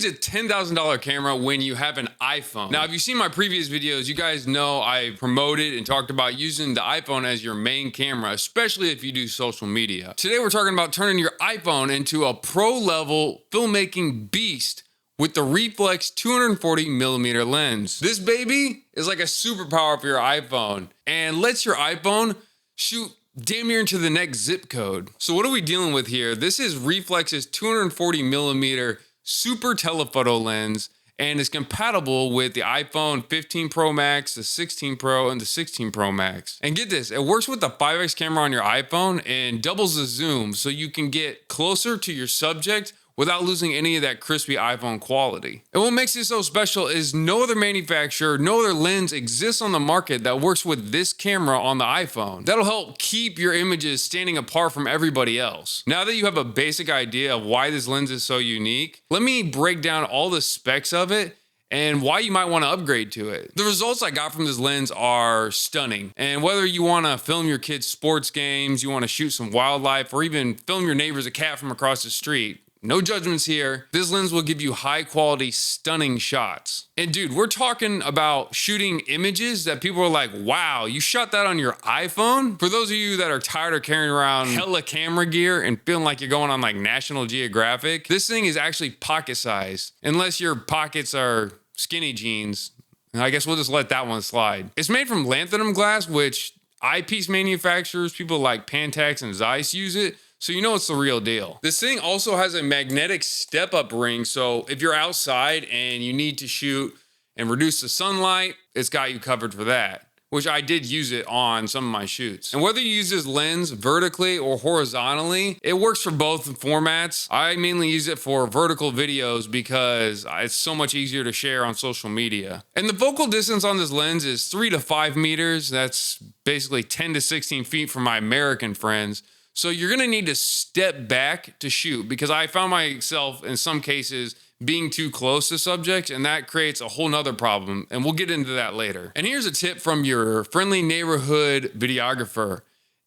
needs a $10,000 camera when you have an iPhone? Now, if you've seen my previous videos, you guys know I promoted and talked about using the iPhone as your main camera, especially if you do social media. Today, we're talking about turning your iPhone into a pro-level filmmaking beast with the reflex 240mm lens. This baby is like a superpower for your iPhone and lets your iPhone shoot damn near into the next zip code. So what are we dealing with here? This is Reflex's 240mm super telephoto lens, and is compatible with the iPhone 15 Pro Max, the 16 Pro, and the 16 Pro Max. And get this, it works with the 5x camera on your iPhone and doubles the zoom so you can get closer to your subject without losing any of that crispy iPhone quality. And what makes it so special is no other manufacturer, no other lens exists on the market that works with this camera on the iPhone. That'll help keep your images standing apart from everybody else. Now that you have a basic idea of why this lens is so unique, let me break down all the specs of it and why you might want to upgrade to it. The results I got from this lens are stunning. And whether you want to film your kids' sports games, you want to shoot some wildlife, or even film your neighbor's a cat from across the street, no judgments here. This lens will give you high quality, stunning shots. And dude, we're talking about shooting images that people are like, wow, you shot that on your iPhone? For those of you that are tired of carrying around hella camera gear and feeling like you're going on like National Geographic, this thing is actually pocket sized. Unless your pockets are skinny jeans, I guess we'll just let that one slide. It's made from lanthanum glass, which eyepiece manufacturers, people like Pentax and Zeiss use it. So you know it's the real deal. This thing also has a magnetic step-up ring, so if you're outside and you need to shoot and reduce the sunlight, it's got you covered for that, which I did use it on some of my shoots. And whether you use this lens vertically or horizontally, it works for both formats. I mainly use it for vertical videos because it's so much easier to share on social media. And the focal distance on this lens is 3 to 5 meters. That's basically 10 to 16 feet for my American friends. So you're gonna need to step back to shoot, because I found myself in some cases being too close to subjects, and that creates a whole nother problem, and we'll get into that later. And here's a tip from your friendly neighborhood videographer.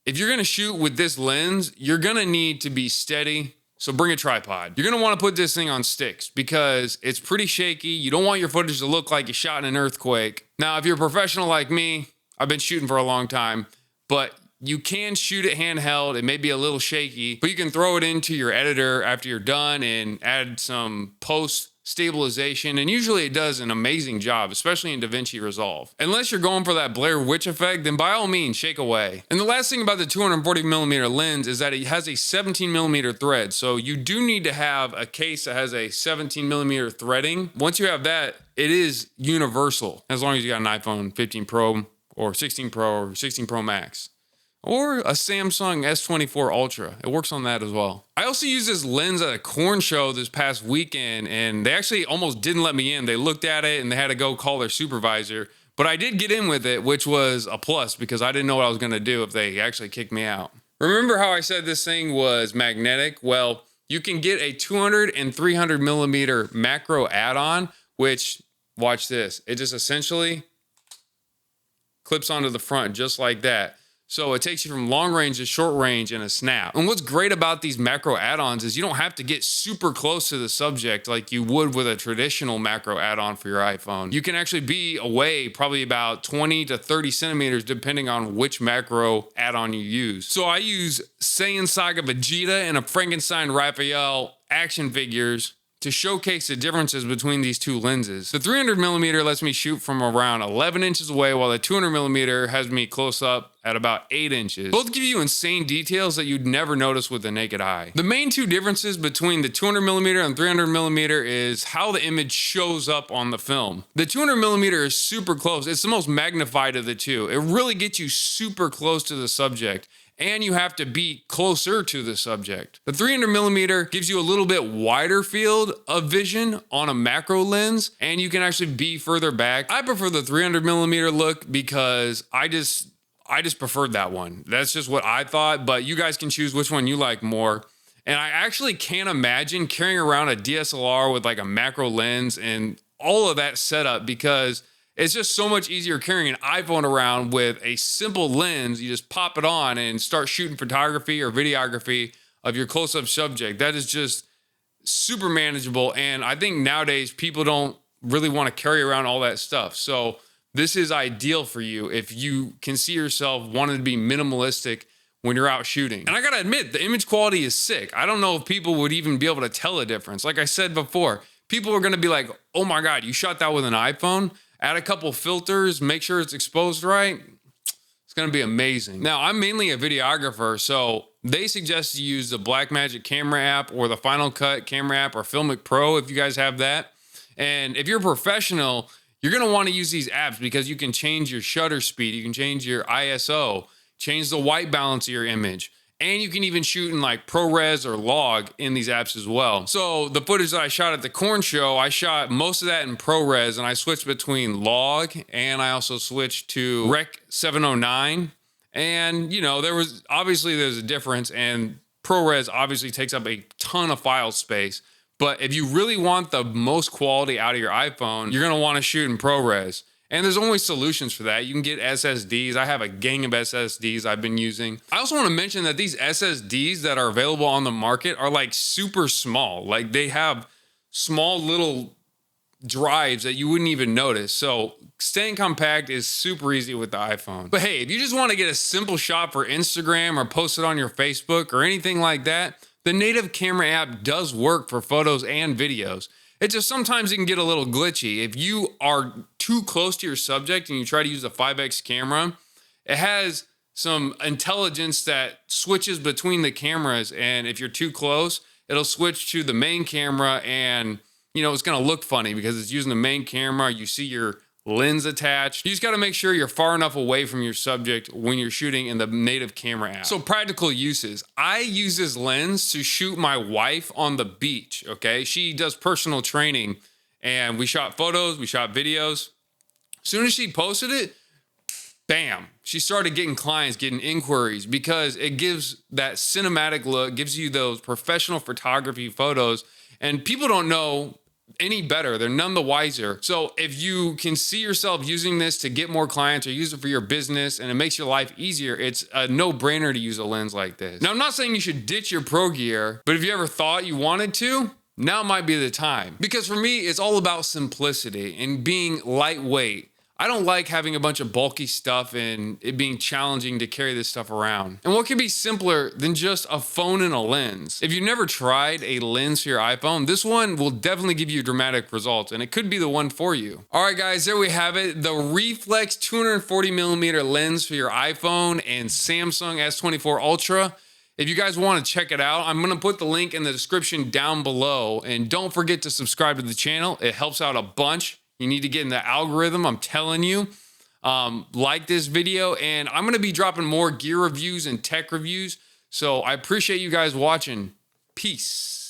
If you're gonna shoot with this lens, you're gonna need to be steady, so bring a tripod. You're gonna wanna put this thing on sticks because it's pretty shaky. You don't want your footage to look like you shot in an earthquake. Now, if you're a professional like me, I've been shooting for a long time, but you can shoot it handheld. It may be a little shaky, but you can throw it into your editor after you're done and add some post stabilization. And usually it does an amazing job, especially in DaVinci Resolve. Unless you're going for that Blair Witch effect, then by all means, shake away. And the last thing about the 240mm lens is that it has a 17mm thread. So you do need to have a case that has a 17mm threading. Once you have that, it is universal, as long as you got an iPhone 15 Pro or 16 Pro or 16 Pro Max. Or a Samsung S24 Ultra. It works on that as well. I also used this lens at a corn show this past weekend, and they actually almost didn't let me in. They looked at it and they had to go call their supervisor. But I did get in with it, which was a plus because I didn't know what I was gonna do if they actually kicked me out. Remember how I said this thing was magnetic? Well, you can get a 200 and 300mm macro add-on, which, watch this, it just essentially clips onto the front just like that. So it takes you from long range to short range in a snap. And what's great about these macro add-ons is you don't have to get super close to the subject like you would with a traditional macro add-on for your iPhone. You can actually be away probably about 20 to 30 centimeters depending on which macro add-on you use. So I use Saiyan Saga Vegeta and a Frankenstein Raphael action figures to showcase the differences between these two lenses. The 300mm lets me shoot from around 11 inches away, while the 200mm has me close up at about 8 inches. Both give you insane details that you'd never notice with the naked eye. The main two differences between the 200mm and 300mm is how the image shows up on the film. The 200mm is super close. It's the most magnified of the two. It really gets you super close to the subject, and you have to be closer to the subject. The 300mm gives you a little bit wider field of vision on a macro lens, and you can actually be further back. I prefer the 300mm look because I just preferred that one. That's just what I thought, but you guys can choose which one you like more. And I actually can't imagine carrying around a DSLR with like a macro lens and all of that setup, because it's just so much easier carrying an iPhone around with a simple lens. You just pop it on and start shooting photography or videography of your close-up subject. That is just super manageable. And I think nowadays people don't really want to carry around all that stuff. So this is ideal for you if you can see yourself wanting to be minimalistic when you're out shooting. And I gotta admit, the image quality is sick. I don't know if people would even be able to tell a difference. Like I said before, people are gonna be like, oh my God, you shot that with an iPhone? Add a couple filters, make sure it's exposed right. It's gonna be amazing. Now, I'm mainly a videographer, so they suggest you use the Blackmagic camera app or the Final Cut camera app or Filmic Pro if you guys have that. And if you're a professional, you're gonna wanna use these apps because you can change your shutter speed, you can change your ISO, change the white balance of your image. And you can even shoot in like ProRes or log in these apps as well. So the footage that I shot at the corn show, I shot most of that in ProRes, and I switched between log and I also switched to Rec 709. And you know, there's a difference, and ProRes obviously takes up a ton of file space. But if you really want the most quality out of your iPhone, you're gonna wanna shoot in ProRes. And there's only solutions for that. You can get SSDs. I have a gang of SSDs I've been using. I also want to mention that these SSDs that are available on the market are like super small. Like they have small little drives that you wouldn't even notice. So staying compact is super easy with the iPhone. But hey, if you just want to get a simple shot for Instagram or post it on your Facebook or anything like that, the native camera app does work for photos and videos. It's just sometimes it can get a little glitchy. If you are too close to your subject and you try to use a 5X camera, it has some intelligence that switches between the cameras. And if you're too close, it'll switch to the main camera, and you know, it's gonna look funny because it's using the main camera. You see your lens attached. You just gotta make sure you're far enough away from your subject when you're shooting in the native camera app. So practical uses. I use this lens to shoot my wife on the beach, okay? She does personal training, and we shot photos, we shot videos. As soon as she posted it, bam, she started getting clients, getting inquiries, because it gives that cinematic look, gives you those professional photography photos, and people don't know any better. They're none the wiser. So if you can see yourself using this to get more clients or use it for your business and it makes your life easier, it's a no-brainer to use a lens like this. Now, I'm not saying you should ditch your pro gear, but if you ever thought you wanted to, now might be the time. Because for me, it's all about simplicity and being lightweight. I don't like having a bunch of bulky stuff and it being challenging to carry this stuff around. And what could be simpler than just a phone and a lens? If you've never tried a lens for your iPhone, this one will definitely give you dramatic results, and it could be the one for you. All right, guys, there we have it. The Reflex 240mm lens for your iPhone and Samsung S24 Ultra. If you guys want to check it out, I'm going to put the link in the description down below. And don't forget to subscribe to the channel. It helps out a bunch. You need to get in the algorithm, I'm telling you. Like this video, and I'm going to be dropping more gear reviews and tech reviews. So I appreciate you guys watching. Peace.